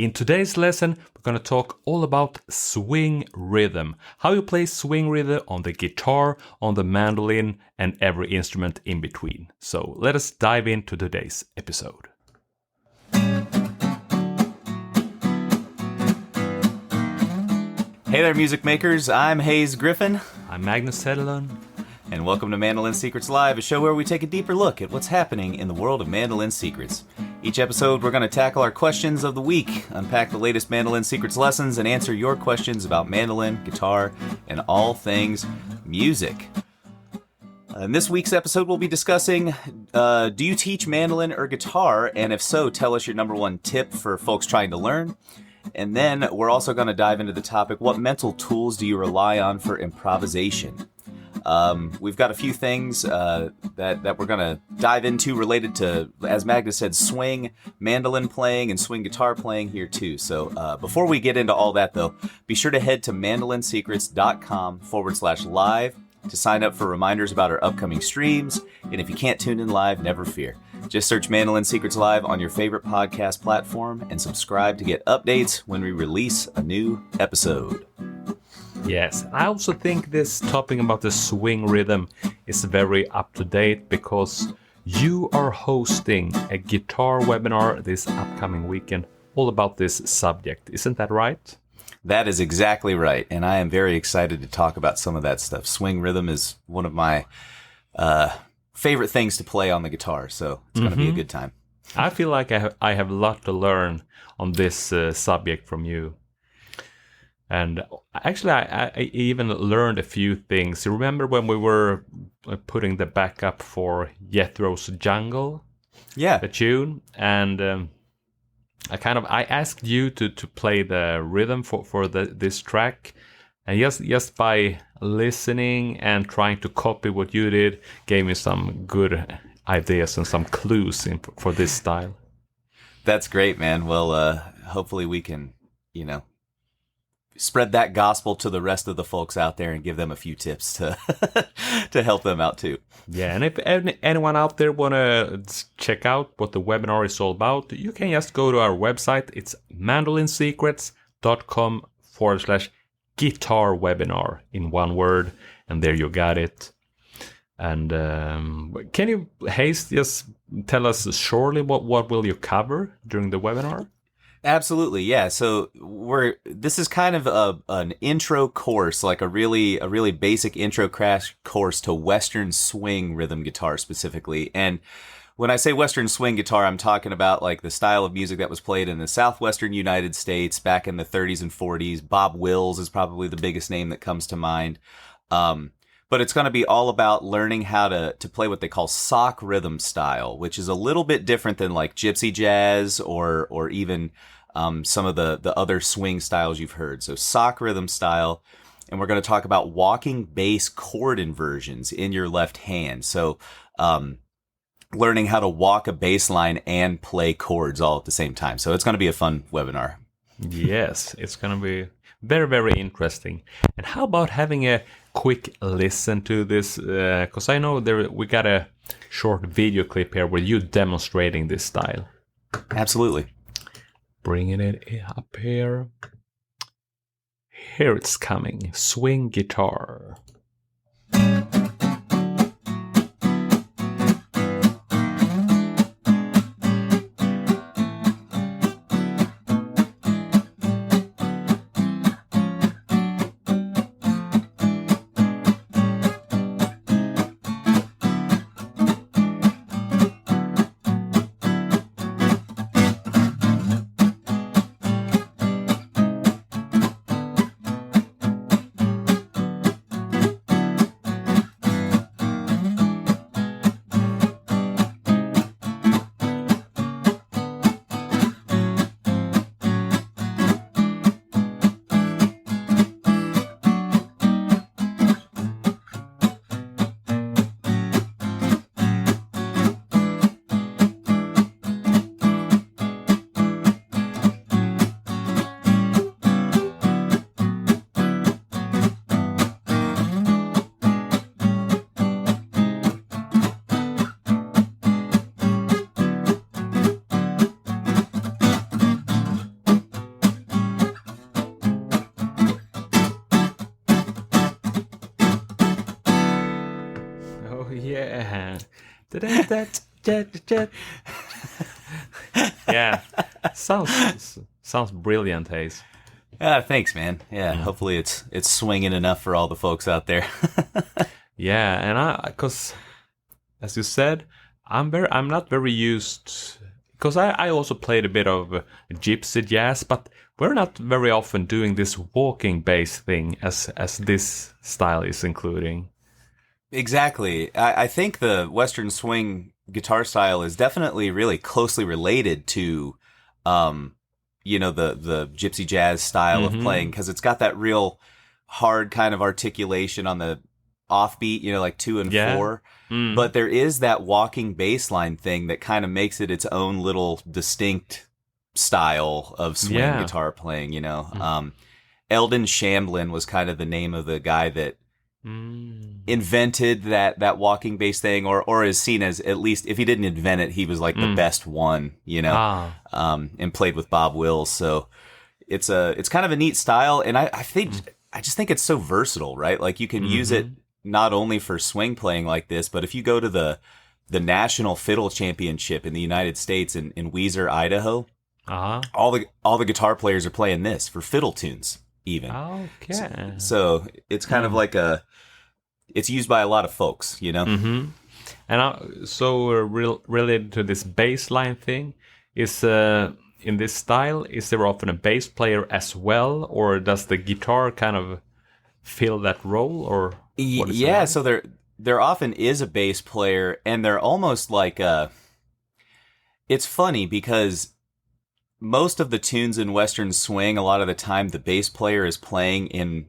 In today's lesson, we're going to talk all about swing rhythm. How you play swing rhythm on the guitar, on the mandolin, and every instrument in between. So let us dive into today's episode. Hey there, music makers. I'm Hayes Griffin. I'm Magnus and Hayes. And welcome to Mandolin Secrets Live, a show where we take a deeper look at what's happening in the world of mandolin secrets. Each episode, we're going to tackle our questions of the week, unpack the latest mandolin secrets lessons, and answer your questions about mandolin, guitar, and all things music. In this week's episode, we'll be discussing, do you teach mandolin or guitar? And if so, tell us your number one tip for folks trying to learn. And then we're also going to dive into the topic, what mental tools do you rely on for improvisation? We've got a few things that we're going to dive into related to, as Magnus said, swing mandolin playing and swing guitar playing here too. So before we get into all that though, be sure to head to mandolinsecrets.com/live to sign up for reminders about our upcoming streams. And if you can't tune in live, never fear. Just search Mandolin Secrets Live on your favorite podcast platform and subscribe to get updates when we release a new episode. Yes, I also think this topic about the swing rhythm is very up-to-date because you are hosting a guitar webinar this upcoming weekend all about this subject. Isn't that right? That is exactly right, and I am very excited to talk about some of that stuff. Swing rhythm is one of my favorite things to play on the guitar, so it's going to be a good time. I feel like I have a lot to learn on this subject from you. And actually, I even learned a few things. You remember when we were putting the backup for Jethro's Jungle? Yeah. The tune. And I asked you to play the rhythm for this track. And just by listening and trying to copy what you did, gave me some good ideas and some clues for this style. That's great, man. Well, hopefully we can, spread that gospel to the rest of the folks out there and give them a few tips to to help them out too. Yeah, and if anyone out there want to check out what the webinar is all about, you can just go to our website. It's mandolinsecrets.com/guitar webinar in one word, and there you got it. And can you, Hayes, just tell us shortly what will you cover during the webinar? Absolutely, yeah. So this is kind of an intro course, like a really basic intro crash course to Western swing rhythm guitar specifically. And when I say Western swing guitar, I'm talking about like the style of music that was played in the southwestern United States back in the 30s and 40s. Bob Wills is probably the biggest name that comes to mind. But it's going to be all about learning how to play what they call sock rhythm style, which is a little bit different than like gypsy jazz or even some of the other swing styles you've heard. So sock rhythm style, and we're going to talk about walking bass chord inversions in your left hand. So learning how to walk a bass line and play chords all at the same time. So it's going to be a fun webinar. Yes, it's going to be very, very interesting. And how about having a quick listen to this? Because I know we got a short video clip here where you demonstrating this style. Absolutely. Bringing it up here. Here it's coming. Swing guitar. Yeah, sounds brilliant, Hayes. Thanks, man. Yeah, hopefully it's swinging enough for all the folks out there. Yeah, and because as you said, I'm not very used, because I also played a bit of gypsy jazz, but we're not very often doing this walking bass thing as this style is including. Exactly. I think the Western swing guitar style is definitely really closely related to, the gypsy jazz style of playing, because it's got that real hard kind of articulation on the offbeat, like 2 and 4. But there is that walking bass line thing that kind of makes it its own little distinct style of swing guitar playing, Eldon Shamblin was kind of the name of the guy that invented that walking bass thing, or is seen as, at least if he didn't invent it, he was like the best one, and played with Bob Wills. So it's kind of a neat style, and I just think it's so versatile, right? Like you can use it not only for swing playing like this, but if you go to the National Fiddle Championship in the United States in Weiser, Idaho, all the guitar players are playing this for fiddle tunes, even. Okay. So it's kind of like it's used by a lot of folks, And related to this bass line thing, is in this style, is there often a bass player as well, or does the guitar kind of fill that role, or what is yeah? So there often is a bass player, and they're almost like it's funny because most of the tunes in Western swing, a lot of the time, the bass player is playing in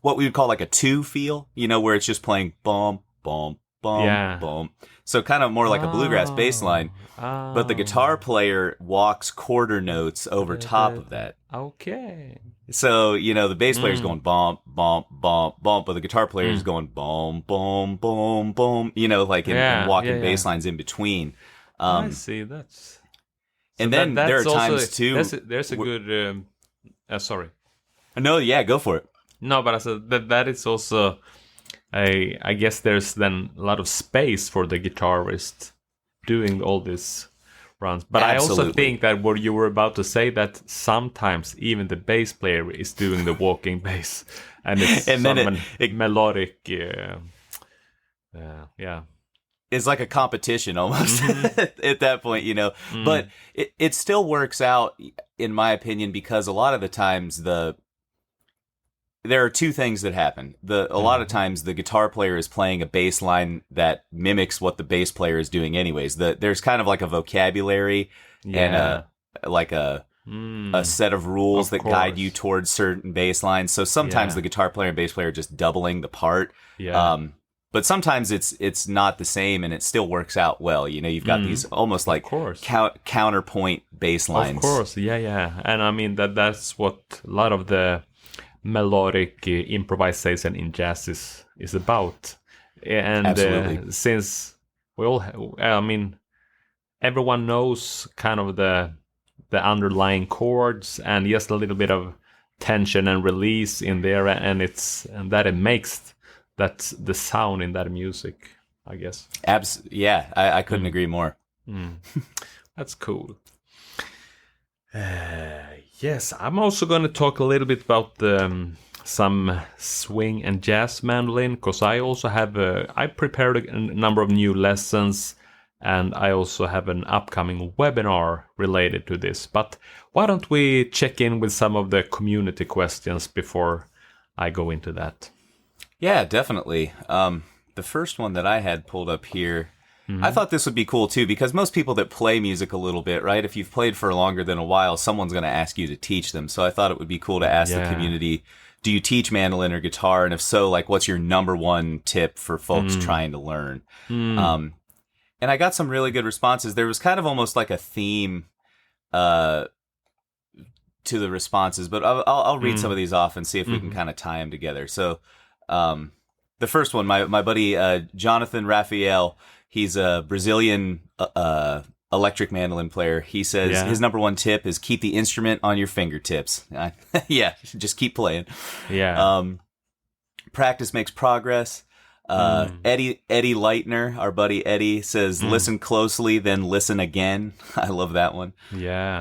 what we would call like a 2 feel, where it's just playing bum, bum, bum, bum. So kind of more like a bluegrass bass line. But the guitar player walks quarter notes over top of that. Okay. So, the bass player's going bump, bump, bump, bump, but the guitar player is going boom, boom, boom, boom, and walking bass lines in between. I see, that's... So and then there are times too. There's a good. Sorry. No, yeah, go for it. No, but I said that is also. I guess there's then a lot of space for the guitarist doing all these runs. But Absolutely. I also think that what you were about to say, that sometimes even the bass player is doing the walking bass, and it's melodic. Yeah. It's like a competition almost at that point, But it still works out, in my opinion, because a lot of the times there are 2 things that happen. A lot of times the guitar player is playing a bass line that mimics what the bass player is doing anyways. There's kind of like a vocabulary and a set of rules that guide you towards certain bass lines. So sometimes the guitar player and bass player are just doubling the part. Yeah. But sometimes it's not the same, and it still works out well. You've got these almost like counterpoint bass lines. Of course, yeah. And I mean that's what a lot of the melodic improvisation in jazz is about. And Absolutely. Since everyone knows kind of the underlying chords and just a little bit of tension and release in there, and it makes that's the sound in that music, I guess. Yeah, I couldn't agree more. That's cool. Yes, I'm also going to talk a little bit about some swing and jazz mandolin, because I also have I prepared a number of new lessons, and I also have an upcoming webinar related to this. But why don't we check in with some of the community questions before I go into that? Yeah, definitely. The first one that I had pulled up here, I thought this would be cool too, because most people that play music a little bit, right? If you've played for longer than a while, someone's going to ask you to teach them. So I thought it would be cool to ask the community, do you teach mandolin or guitar? And if so, what's your number one tip for folks trying to learn? And I got some really good responses. There was kind of almost like a theme to the responses, but I'll read some of these off and see if we can kind of tie them together. So the first one, my buddy Jonathan Raphael, he's a Brazilian electric mandolin player. He says his number one tip is keep the instrument on your fingertips. Just keep playing. Yeah. Practice makes progress. Eddie Leitner, our buddy Eddie, says, "Listen closely, then listen again." I love that one. Yeah.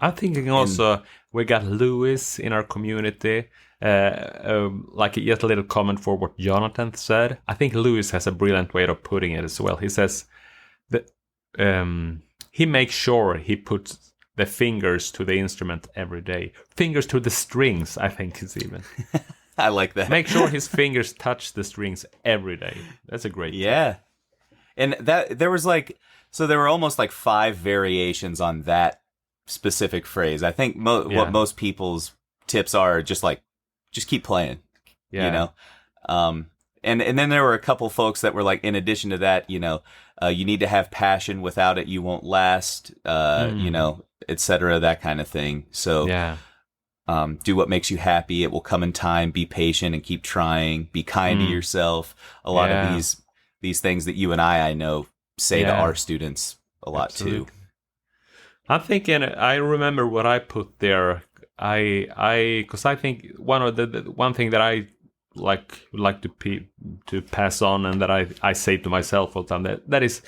I'm thinking also we got Lewis in our community. Like just a little comment for what Jonathan said. I think Lewis has a brilliant way of putting it as well. He says that he makes sure he puts the fingers to the instrument every day. Fingers to the strings, I think is even. I like that. Make sure his fingers touch the strings every day. That's a great tip. And that there was there were almost like 5 variations on that specific phrase. I think what most people's tips are just keep playing, you know? And then there were a couple folks that were like, in addition to that, you need to have passion. Without it, you won't last, etc., that kind of thing. So, do what makes you happy. It will come in time. Be patient and keep trying. Be kind to yourself. A lot of these things that you and I know, say to our students a lot too. I'm thinking, I remember what I put there. Because I think one thing that I like to pass on, and that I say to myself all the time, that is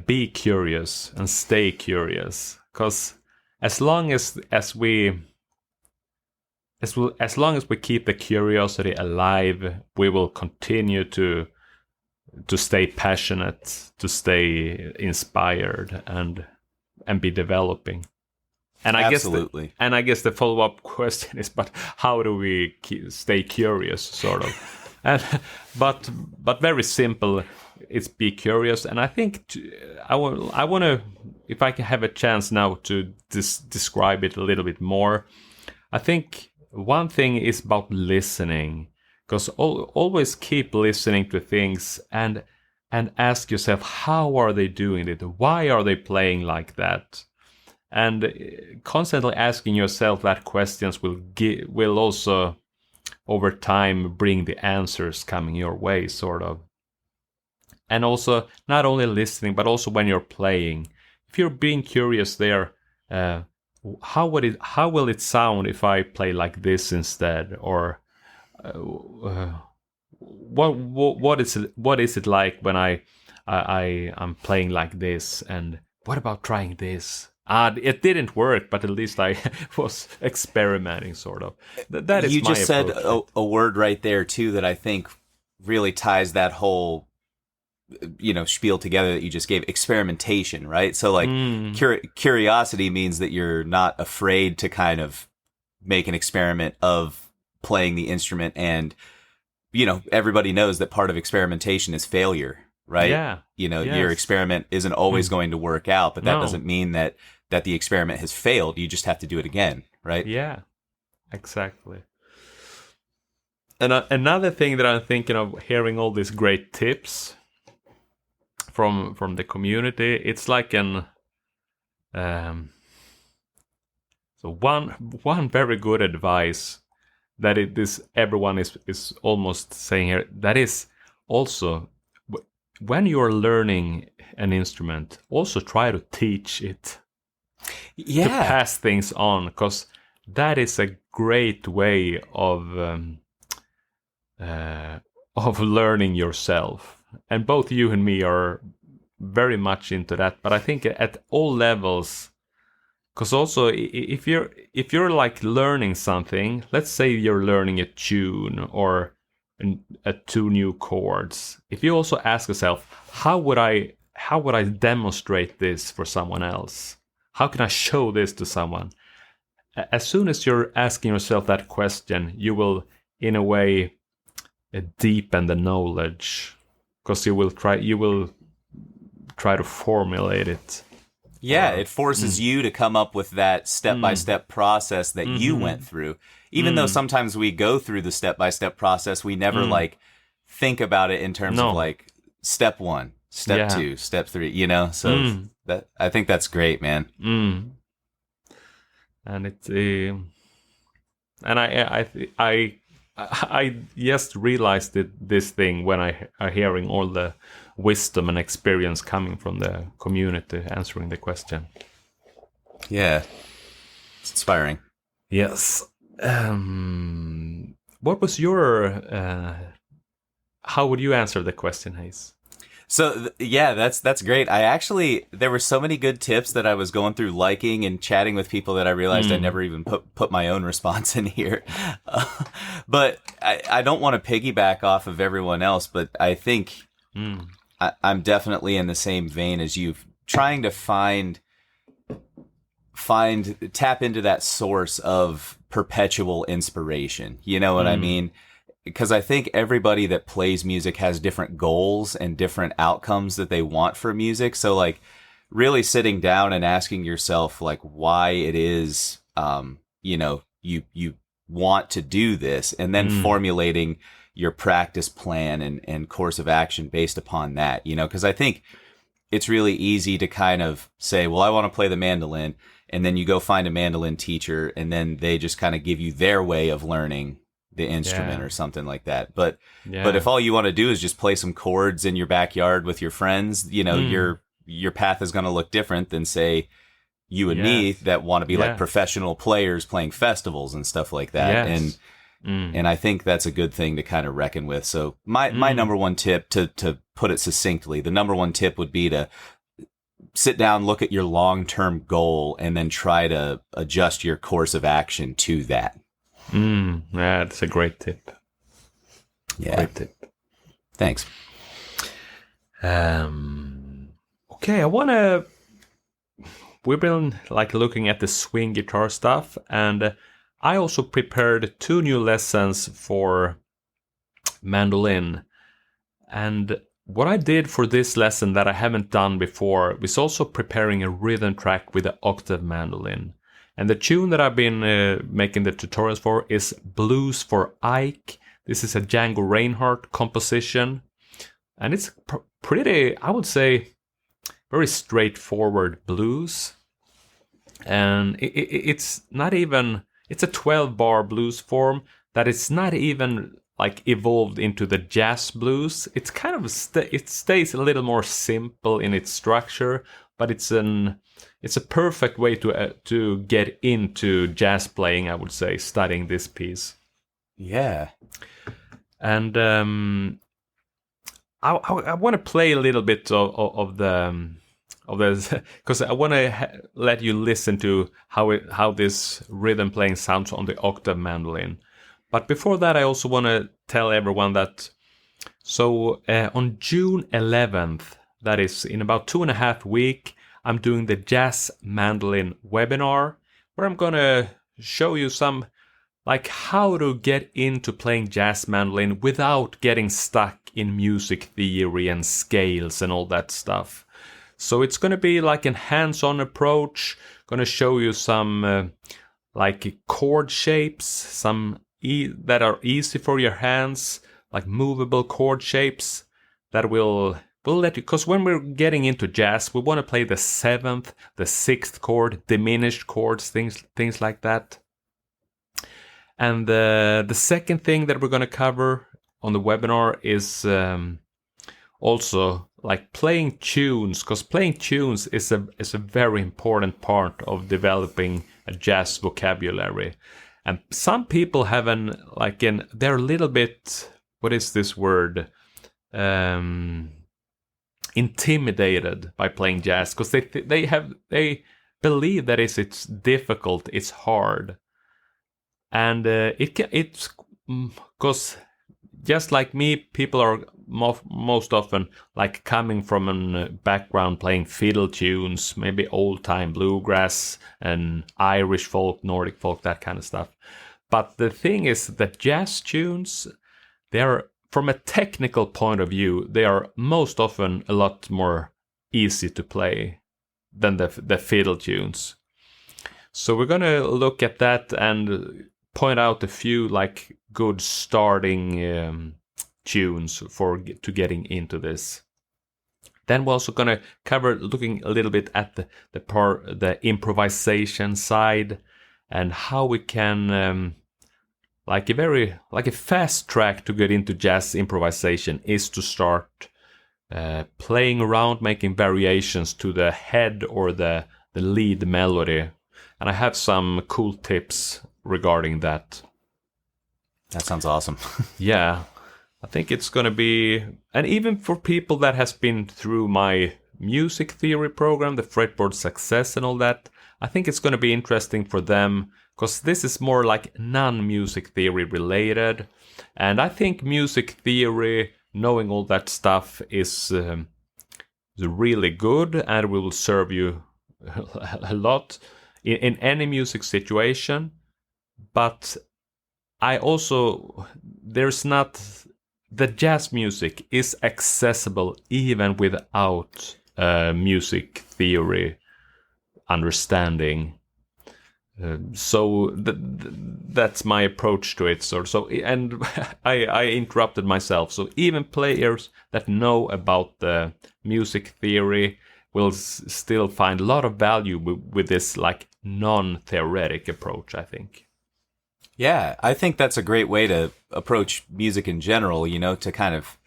be curious and stay curious. Because as long as we keep the curiosity alive, we will continue to stay passionate, to stay inspired, and be developing. And I guess the follow-up question is, but how do we stay curious, sort of? But very simple. It's be curious, and I think I want to, if I can have a chance now to describe it a little bit more. I think one thing is about listening, because always keep listening to things and ask yourself, how are they doing it? Why are they playing like that? And constantly asking yourself that questions will also, over time, bring the answers coming your way, sort of. And also, not only listening, but also when you're playing. If you're being curious there, how will it sound if I play like this instead? Or what is it like when I'm playing like this? And what about trying this? It didn't work, but at least I was experimenting, sort of. That is you my just said approach. a word right there too that I think really ties that whole spiel together that you just gave: experimentation, right? So like curiosity means that you're not afraid to kind of make an experiment of playing the instrument, and everybody knows that part of experimentation is failure, right? Yeah. Your experiment isn't always going to work out, but that doesn't mean that the experiment has failed. You just have to do it again, right? Yeah, exactly. And another thing that I'm thinking of, hearing all these great tips from the community, it's like so one very good advice that everyone is almost saying here, that is also, when you're learning an instrument, also try to teach it. To pass things on, because that is a great way of learning yourself. And both you and me are very much into that. But I think at all levels, because also if you're like learning something, let's say you're learning a tune or 2 new chords. If you also ask yourself, how would I demonstrate this for someone else? How can I show this to someone? As soon as you're asking yourself that question, you will, in a way, deepen the knowledge, because you will try to formulate it. Yeah, it forces you to come up with that step-by-step process that you went through. Even though sometimes we go through the step-by-step process, we never think about it in terms of like step 1, step 2, step 3, So that, I think that's great, man. And it's and I just realized this thing when I hearing all the wisdom and experience coming from the community answering the question. Yeah, it's inspiring. Yes. What was your how would you answer the question, Hayes? So yeah, that's great. There were so many good tips that I was going through liking and chatting with people that I realized I never even put my own response in here. But I don't want to piggyback off of everyone else, but I think I'm definitely in the same vein as you, trying to tap into that source of perpetual inspiration. You know what I mean? Because I think everybody that plays music has different goals and different outcomes that they want for music. So like really sitting down and asking yourself like why it is, you want to do this, and then formulating your practice plan and course of action based upon that, because I think it's really easy to kind of say, well, I want to play the mandolin. And then you go find a mandolin teacher and then they just kind of give you their way of learning the instrument or something like that. But if all you want to do is just play some chords in your backyard with your friends, your path is going to look different than say you and me that want to be like professional players playing festivals and stuff like that. And I think that's a good thing to kind of reckon with. So my number one tip, to put it succinctly, the number one tip would be to sit down, look at your long-term goal, and then try to adjust your course of action to that. Yeah, that's a great tip. Yeah. Great tip. Thanks. Okay, we've been like looking at the swing guitar stuff, and I also prepared 2 new lessons for mandolin. And what I did for this lesson that I haven't done before was also preparing a rhythm track with the octave mandolin. And the tune that I've been making the tutorials for is Blues for Ike. This is a Django Reinhardt composition. And it's pretty, I would say, very straightforward blues. And it's not even, it's a 12-bar blues form that it's not even like evolved into the jazz blues. It's kind of, it stays a little more simple in its structure, but it's a perfect way to get into jazz playing, I would say, studying this piece. Yeah. And I want to play a little bit of this, because I want to let you listen to how this rhythm playing sounds on the octave mandolin. But before that, I also want to tell everyone that on June 11th, that is in about 2.5 weeks, I'm doing the Jazz Mandolin webinar, where I'm going to show you some, like, how to get into playing jazz mandolin without getting stuck in music theory and scales and all that stuff. So it's going to be like a hands-on approach, going to show you some like chord shapes, some that are easy for your hands, like movable chord shapes that will let you, because when we're getting into jazz, we want to play the 7th, the 6th chord, diminished chords, things like that. And the second thing that we're going to cover on the webinar is also like playing tunes, because playing tunes is a very important part of developing a jazz vocabulary. And some people they're a little bit, what is this word? Intimidated by playing jazz, because they believe that it's difficult, it's hard, and it's because just like me, people are most often like coming from a background playing fiddle tunes, maybe old time bluegrass and Irish folk, Nordic folk, that kind of stuff. But the thing is that jazz tunes, they're, from a technical point of view, they are most often a lot more easy to play than the fiddle tunes. So we're going to look at that and point out a few like good starting tunes to getting into this. Then we're also going to cover looking a little bit at the improvisation side and how we can like a fast track to get into jazz improvisation is to start playing around, making variations to the head or the lead melody. And I have some cool tips regarding that. That sounds awesome. Yeah. I think it's going to be, and even for people that has been through my music theory program, the fretboard success and all that, I think it's going to be interesting for them, because this is more like non-music theory related. And I think music theory, knowing all that stuff, is really good and will serve you a lot in any music situation. But I also, the jazz music is accessible even without music theory understanding. So that's my approach to it. So and I interrupted myself. So even players that know about the music theory will still find a lot of value with this like non-theoretic approach, I think. Yeah, I think that's a great way to approach music in general, to kind of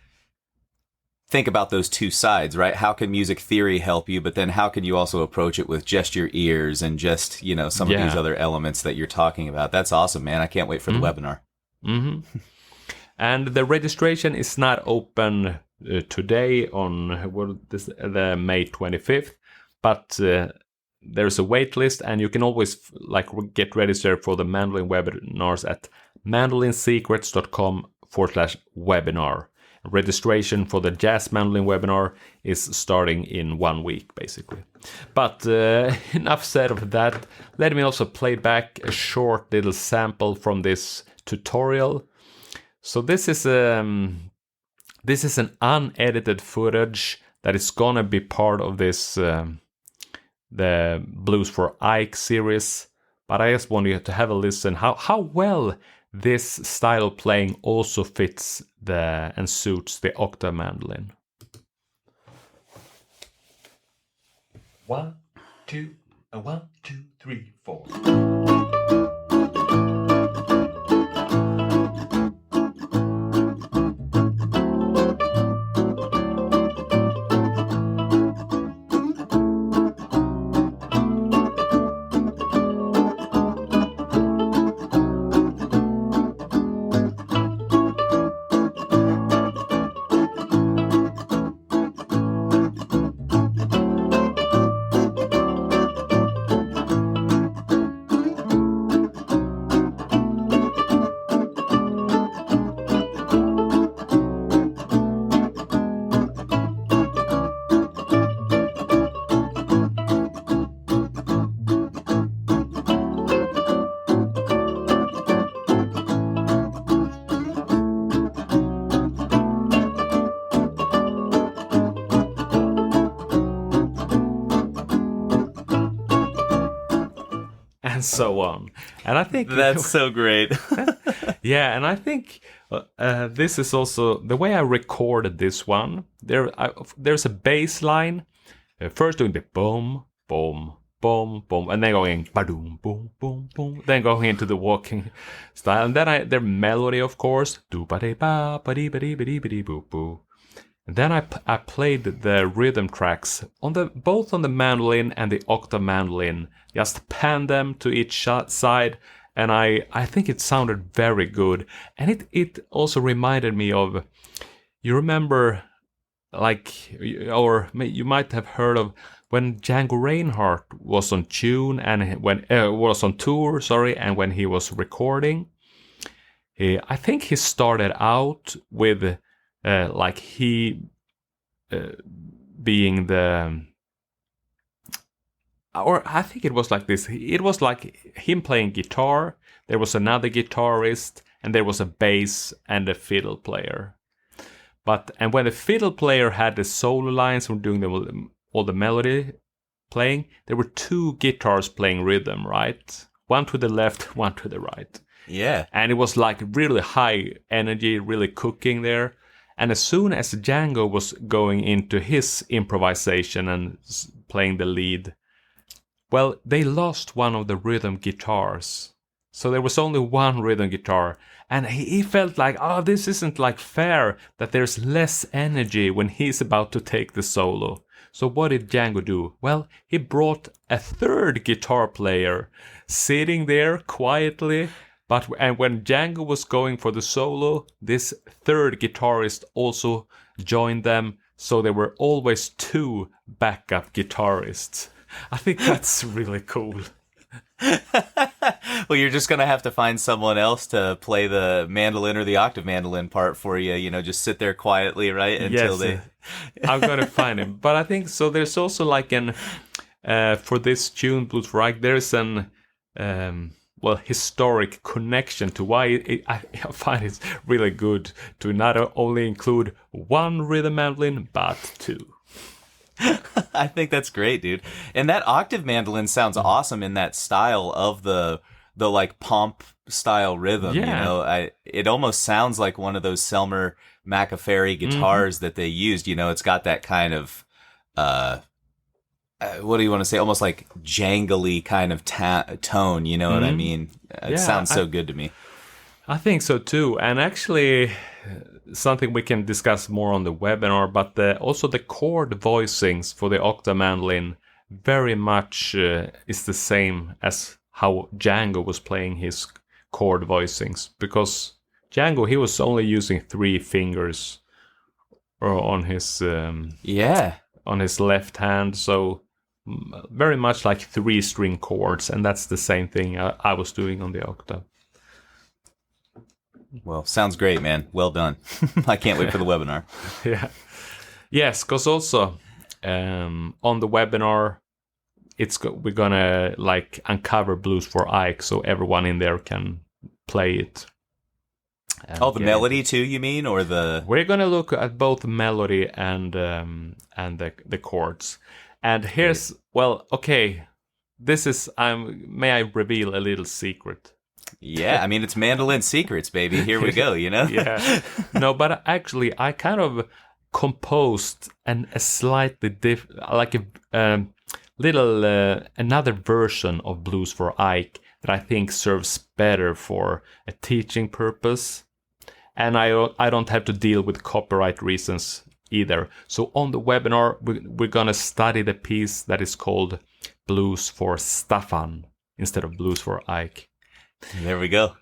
think about those two sides, right? How can music theory help you, but then how can you also approach it with just your ears and just, some of these other elements that you're talking about? That's awesome, man. I can't wait for the webinar. Mm-hmm. And the registration is not open today on the May 25th, but there's a wait list, and you can always get registered for the mandolin webinars at mandolinsecrets.com/webinar. Registration for the Jazz Mandolin webinar is starting in 1 week, basically. But enough said of that. Let me also play back a short little sample from this tutorial. So this is an unedited footage that is gonna be part of this the Blues for Ike series. But I just want you to have a listen how well this style of playing also fits and suits the octave mandolin. 1, 2, 1, 2, 3, 4. And so on. And I think that's so great. Yeah, and I think this is also the way I recorded this one. There's a bass line, first doing the boom, boom, boom, boom, and then going ba-doom, boom, boom, boom, then going into the walking style, and then their melody, of course, do ba de ba ba dee ba dee ba dee ba dee boo boo. And then I played the rhythm tracks both on the mandolin and the octave mandolin, just pan them to each side, and I think it sounded very good. And it also reminded me of, you remember, or you might have heard of when Django Reinhardt was on tune and when was on tour, and when he was recording. I think he started out with being the, or I think it was like this. It was like him playing guitar. There was another guitarist, and there was a bass and a fiddle player. And when the fiddle player had the solo lines from doing all the melody playing, there were two guitars playing rhythm, right? One to the left, one to the right. Yeah. And it was like really high energy, really cooking there. And as soon as Django was going into his improvisation and playing the lead, well, they lost one of the rhythm guitars. So there was only one rhythm guitar. And he felt like, this isn't like fair that there's less energy when he's about to take the solo. So what did Django do? Well, he brought a third guitar player sitting there quietly, And when Django was going for the solo, this third guitarist also joined them, so there were always 2 backup guitarists. I think that's really cool. Well, you're just gonna have to find someone else to play the mandolin or the octave mandolin part for you. You know, just sit there quietly, right? Until Yes, I'm gonna find him. But I think so. There's also like for this tune, Blues for Ike, there's an historic connection to why I find it really good to not only include 1 rhythm mandolin but 2. I think that's great, dude. And that octave mandolin sounds awesome in that style of the like pomp style rhythm. Yeah. You know, it almost sounds like one of those Selmer Macaferi guitars that they used. You know, it's got that kind of what do you want to say? Almost like jangly kind of tone. You know what I mean? It sounds so good to me. I think so too, and actually something we can discuss more on the webinar, but also the chord voicings for the octave mandolin very much is the same as how Django was playing his chord voicings, because Django, he was only using 3 fingers on his on his left hand, so very much like 3-string chords, and that's the same thing I was doing on the octave. Well, sounds great, man. Well done. I can't wait for the webinar. Yeah. Yes, because also on the webinar, we're gonna like uncover Blues for Ike, so everyone in there can play it. The melody too, you mean, or the? We're gonna look at both melody and the chords. And here's this is may I reveal a little secret? Yeah, I mean, it's mandolin secrets, baby. Here we go, you know? Yeah. No, but actually, I kind of composed a slightly another version of Blues for Ike that I think serves better for a teaching purpose. And I don't have to deal with copyright reasons either. So on the webinar, we're going to study the piece that is called Blues for Staffan instead of Blues for Ike. There we go.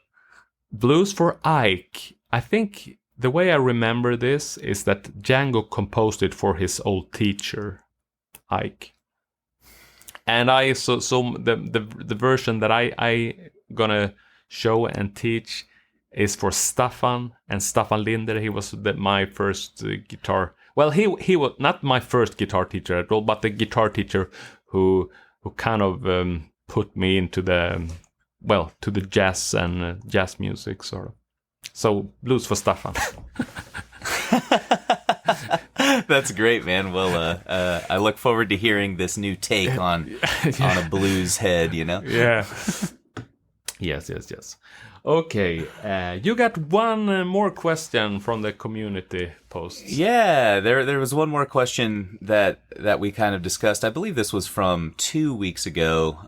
Blues for Ike, I think the way I remember this is that Django composed it for his old teacher, Ike. And the version that I gonna show and teach is for Staffan and Staffan Linder. He was my first guitar. Well, he was not my first guitar teacher at all, but the guitar teacher who kind of put me into the jazz and jazz music, sort of. So, Blues for Staffan. That's great, man. Well, I look forward to hearing this new take on a blues head, you know? Yeah. Yes. Okay, you got one more question from the community posts. Yeah, there was one more question that we kind of discussed. I believe this was from 2 weeks ago.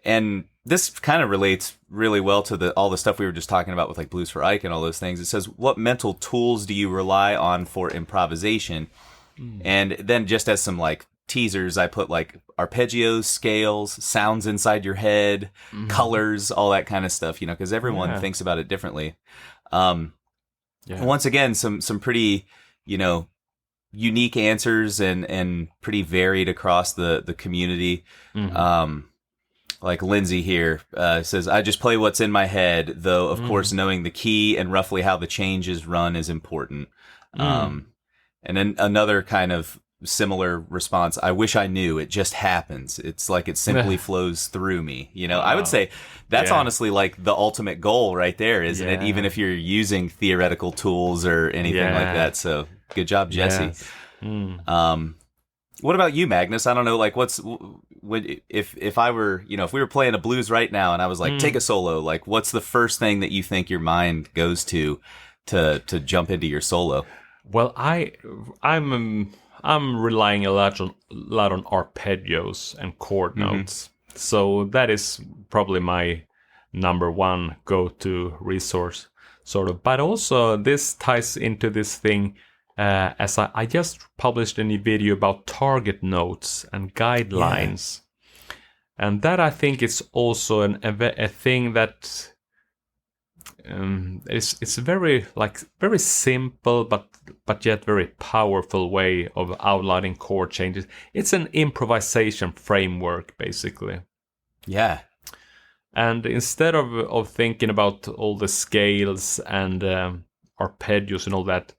And this kind of relates really well to all the stuff we were just talking about with like Blues for Ike and all those things. It says, what mental tools do you rely on for improvisation? And then just as some like teasers, I put like arpeggios, scales, sounds inside your head, colors, all that kind of stuff, you know, because everyone thinks about it differently. Once again, some pretty, you know, unique answers and pretty varied across the community. Like Lindsay here says, I just play what's in my head, though, of course, knowing the key and roughly how the changes run is important. And then another kind of similar response, I wish I knew. It just happens. It's like it simply flows through me. You know, I would say that's honestly like the ultimate goal right there, isn't it? Even if you're using theoretical tools or anything like that. So good job, Jesse. What about you, Magnus? I don't know, like if I were, you know, if we were playing a blues right now and I was like, take a solo, like what's the first thing that you think your mind goes to jump into your solo? Well, I'm relying a lot on arpeggios and chord notes. So that is probably my number one go-to resource, sort of. But also this ties into this thing, as I just published a new video about target notes and guidelines. And that I think is also a thing that it's very very simple but yet very powerful way of outlining chord changes. It's an improvisation framework basically. Yeah. And instead of thinking about all the scales and arpeggios and all that,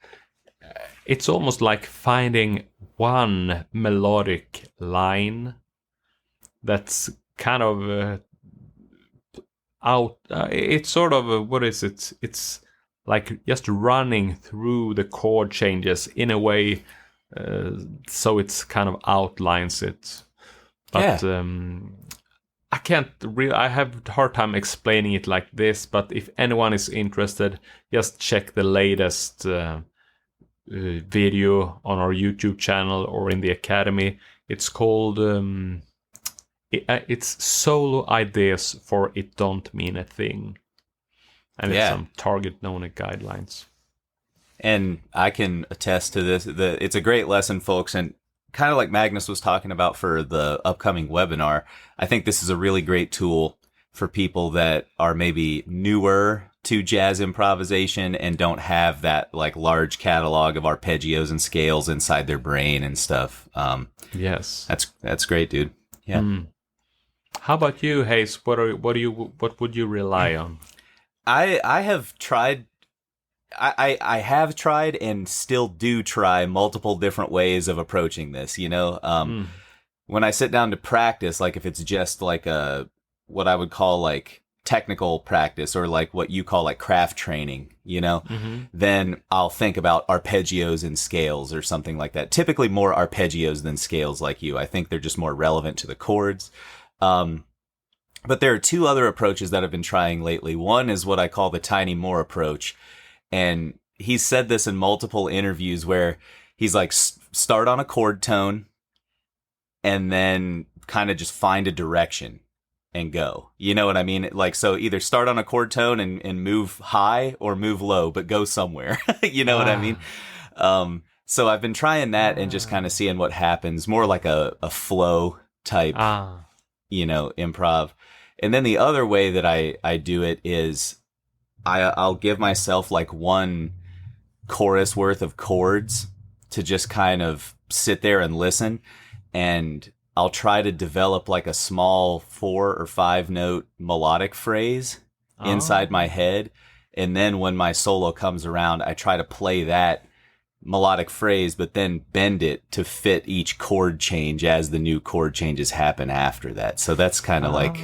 it's almost like finding one melodic line that's kind of it's sort of what is it? It's like just running through the chord changes in a way, so it's kind of outlines it. But I can't really. I have a hard time explaining it like this. But if anyone is interested, just check the latest video on our YouTube channel or in the Academy. It's called. It's solo ideas for It Don't Mean a Thing, and it's some target known guidelines. And I can attest to this. It's a great lesson, folks, and kind of like Magnus was talking about for the upcoming webinar, I think this is a really great tool for people that are maybe newer to jazz improvisation and don't have that like large catalog of arpeggios and scales inside their brain and stuff. Yes, that's great, dude. Yeah. How about you, Hayes? What would you rely on? I have tried. I have tried and still do try multiple different ways of approaching this. You know, when I sit down to practice, like if it's just like what I would call like technical practice or like what you call like craft training, you know, then I'll think about arpeggios and scales or something like that. Typically more arpeggios than scales like you. I think they're just more relevant to the chords. But there are two other approaches that I've been trying lately. One is what I call the Tiny Moore approach. And he's said this in multiple interviews where he's like, start on a chord tone and then kind of just find a direction and go. You know what I mean? Like, so either start on a chord tone and move high or move low, but go somewhere. You know what I mean? So I've been trying that and just kind of seeing what happens, more like a flow type, you know, improv. And then the other way that I do it is I'll give myself like one chorus worth of chords to just kind of sit there and listen. And I'll try to develop like a small 4 or 5 note melodic phrase inside my head. And then when my solo comes around, I try to play that melodic phrase, but then bend it to fit each chord change as the new chord changes happen after that. So that's kind of like,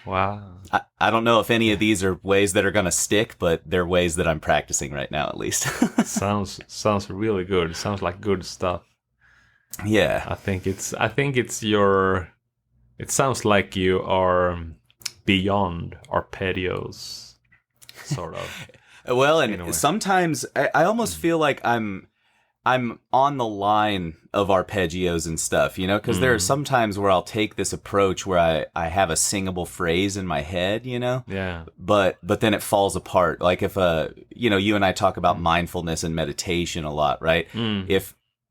wow. I don't know if any of these are ways that are going to stick, but they're ways that I'm practicing right now, at least. Sounds really good. Sounds like good stuff. Yeah. I think it's your, it sounds like you are beyond arpeggios, sort of. Well, and sometimes I almost feel like I'm on the line of arpeggios and stuff, you know, because there are some times where I'll take this approach where I have a singable phrase in my head, you know, but then it falls apart. Like if you know, you and I talk about mindfulness and meditation a lot, right?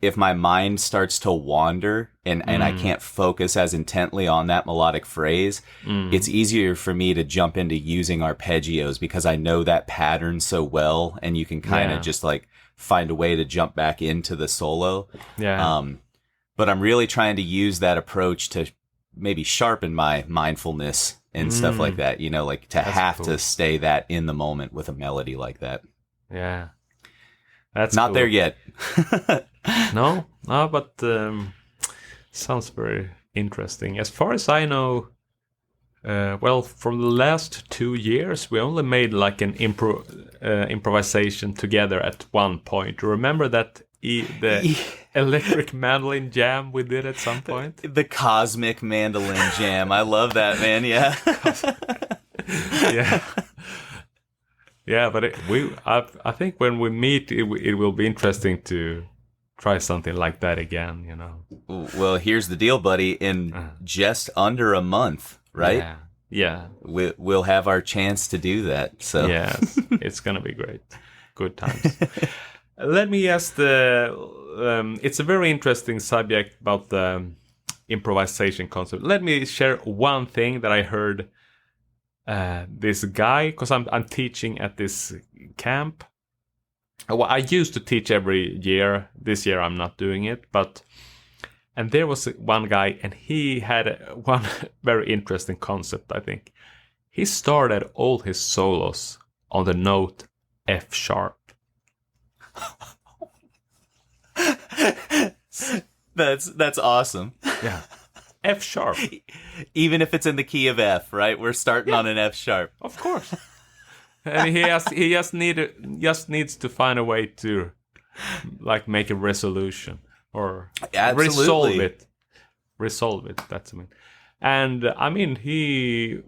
If my mind starts to wander and I can't focus as intently on that melodic phrase, it's easier for me to jump into using arpeggios because I know that pattern so well, and you can kind of just like find a way to jump back into the solo. But I'm really trying to use that approach to maybe sharpen my mindfulness and stuff like that, you know, like That's cool. To stay that in the moment with a melody like that. Yeah. That's not cool. there yet. No, but sounds very interesting. As far as I know, well, for the last 2 years, we only made like an improvisation together at one point. Remember that the electric mandolin jam we did at some point? The cosmic mandolin jam. I love that, man. Yeah. Yeah. Yeah, but I think when we meet, it will be interesting to try something like that again, you know. Well, here's the deal, buddy. In just under a month, right? Yeah. We'll have our chance to do that. So yes, it's gonna be great. Good times. Let me ask it's a very interesting subject about the improvisation concept. Let me share one thing that I heard this guy, because I'm teaching at this camp. Well, I used to teach every year. This year I'm not doing it, and there was one guy, and he had one very interesting concept, I think. He started all his solos on the note F sharp. That's awesome. Yeah. F sharp. Even if it's in the key of F, right? We're starting on an F sharp. Of course. And he just needs to find a way to like make a resolution or Absolutely. resolve it. That's and I mean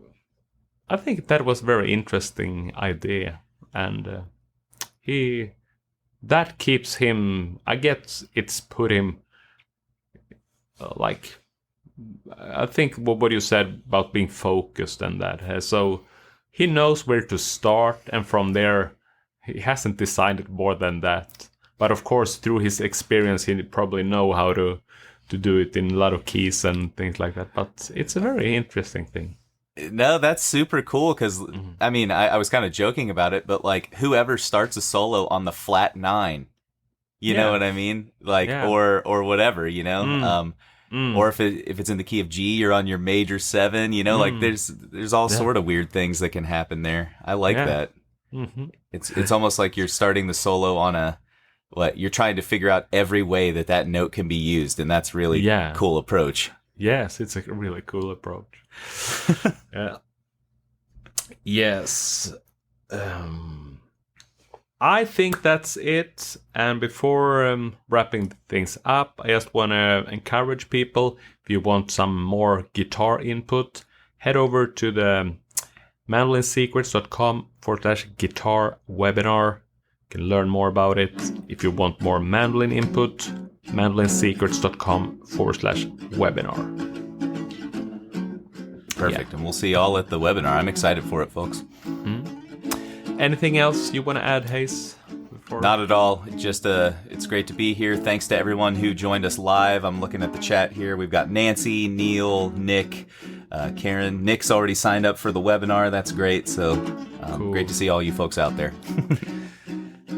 I think that was very interesting idea, and that keeps him. I guess it's put him like I think what you said about being focused and that. So he knows where to start, and from there, he hasn't decided more than that. But of course, through his experience, he probably know how to do it in a lot of keys and things like that. But it's a very interesting thing. No, that's super cool because, I mean, I was kind of joking about it, but like whoever starts a solo on the flat 9, you know what I mean? Like, or whatever, you know? Or if it's in the key of G, you're on your major 7. You know, like there's all sort of weird things that can happen there. I like that. Mm-hmm. It's almost like you're starting the solo on you're trying to figure out every way that note can be used, and that's really cool approach. Yes, it's a really cool approach. Yeah. Yes. I think that's it. And before wrapping things up, I just want to encourage people, if you want some more guitar input, head over to the mandolinsecrets.com/guitar webinar. You can learn more about it. If you want more mandolin input, mandolinsecrets.com/webinar. Perfect. And we'll see y'all at the webinar. I'm excited for it, folks. Anything else you want to add, Hayes? Not at all. Just it's great to be here. Thanks to everyone who joined us live. I'm looking at the chat here. We've got Nancy, Neil, Nick, Karen. Nick's already signed up for the webinar. That's great. So cool. Great to see all you folks out there.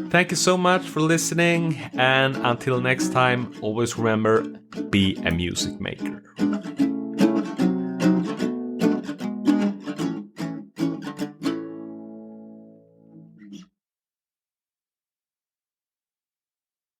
Thank you so much for listening. And until next time, always remember, be a music maker.